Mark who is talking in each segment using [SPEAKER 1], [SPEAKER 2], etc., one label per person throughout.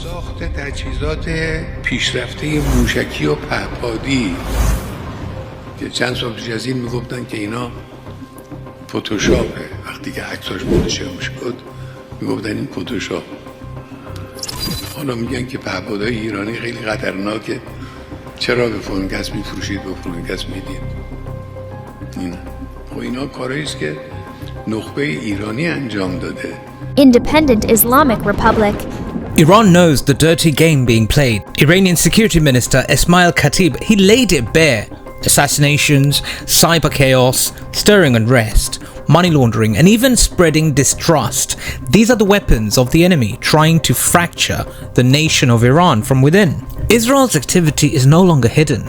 [SPEAKER 1] ساخت تجهیزات پیشرفته موشکی و پهپادی که چند سال پیش از این میگفتن که اینا فتوشاپه، وقتی که عکساش منتشر میشد میگفتن این فتوشاپ. حالا میگن که پهپادهای ایرانی خیلی خطرناکه، چرا به فلان کس میفروشید به فلان کس میدید؟ اینا کارهایی است که نخبه ایرانی انجام داده.
[SPEAKER 2] Independent Islamic Republic.
[SPEAKER 3] Iran knows the dirty game being played. Iranian Security Minister Esmail Khatib, he laid it bare. Assassinations, cyber chaos, stirring unrest, money laundering, and even spreading distrust. These are the weapons of the enemy trying to fracture the nation of Iran from within. Israel's activity is no longer hidden.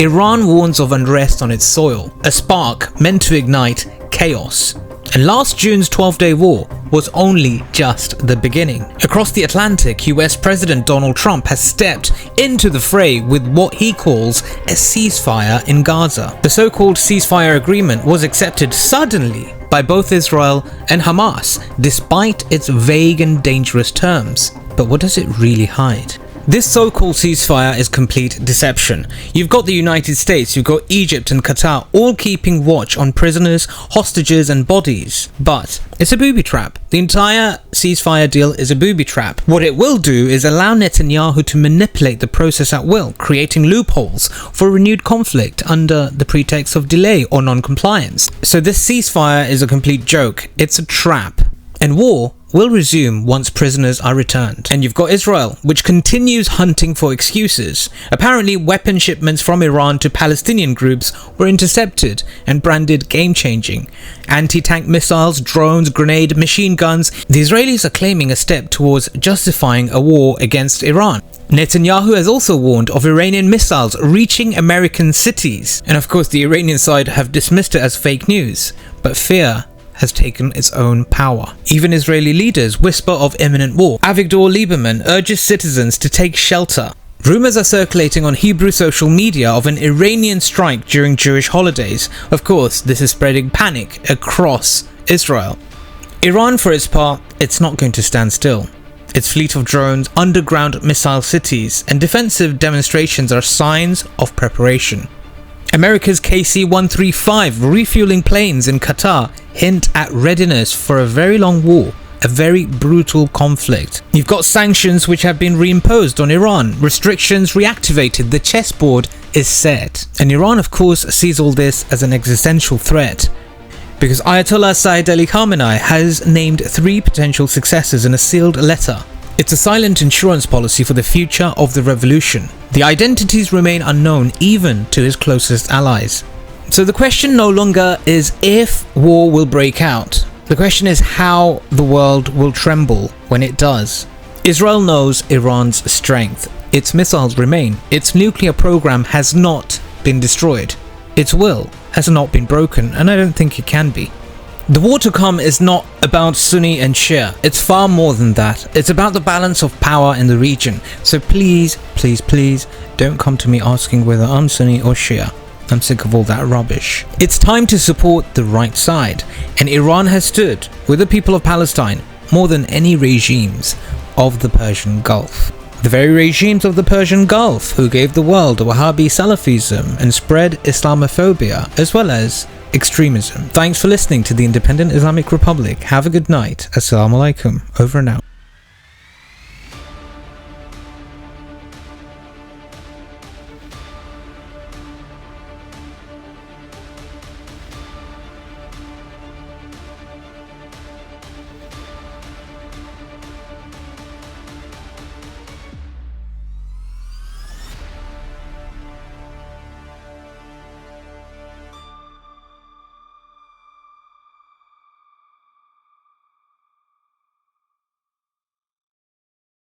[SPEAKER 3] Iran warns of unrest on its soil, a spark meant to ignite chaos. And last June's 12-day war was only just the beginning. Across the Atlantic, US President Donald Trump has stepped into the fray with what he calls a ceasefire in Gaza. The so-called ceasefire agreement was accepted suddenly by both Israel and Hamas, despite its vague and dangerous terms. But what does it really hide? This so-called ceasefire is complete deception. You've got the United States, you've got Egypt and Qatar all keeping watch on prisoners, hostages and bodies. But it's a booby trap. The entire ceasefire deal is a booby trap. What it will do is allow Netanyahu to manipulate the process at will, creating loopholes for renewed conflict under the pretext of delay or non-compliance. So this ceasefire is a complete joke. It's a trap. And war will resume once prisoners are returned. And you've got Israel, which continues hunting for excuses. Apparently, weapon shipments from Iran to Palestinian groups were intercepted and branded game-changing. Anti-tank missiles, drones, grenade, machine guns. The Israelis are claiming a step towards justifying a war against Iran. Netanyahu has also warned of Iranian missiles reaching American cities. And of course, the Iranian side have dismissed it as fake news. But fear has taken its own power. Even Israeli leaders whisper of imminent war. Avigdor Lieberman urges citizens to take shelter. Rumors are circulating on Hebrew social media of an Iranian strike during Jewish holidays. Of course, this is spreading panic across Israel. Iran, for its part, it's not going to stand still. Its fleet of drones, underground missile cities, and defensive demonstrations are signs of preparation. America's KC-135 refueling planes in Qatar hint at readiness for a very long war, a very brutal conflict. You've got sanctions which have been reimposed on Iran, restrictions reactivated, the chessboard is set. And Iran, of course, sees all this as an existential threat, because Ayatollah Sayyid Ali Khamenei has named 3 potential successors in a sealed letter. It's a silent insurance policy for the future of the revolution. The identities remain unknown even to his closest allies. So the question no longer is if war will break out. The question is how the world will tremble when it does. Israel knows Iran's strength. Its missiles remain. Its nuclear program has not been destroyed. Its will has not been broken, and I don't think it can be. The war to come is not about Sunni and Shia. It's far more than that. It's about the balance of power in the region. So please, please, please don't come to me asking whether I'm Sunni or Shia. I'm sick of all that rubbish. It's time to support the right side. And Iran has stood with the people of Palestine more than any regimes of the Persian Gulf. The very regimes of the Persian Gulf who gave the world Wahhabi Salafism and spread Islamophobia as well as extremism. Thanks for listening to the Independent Islamic Republic. Have a good night. Assalamu alaikum. Over and out.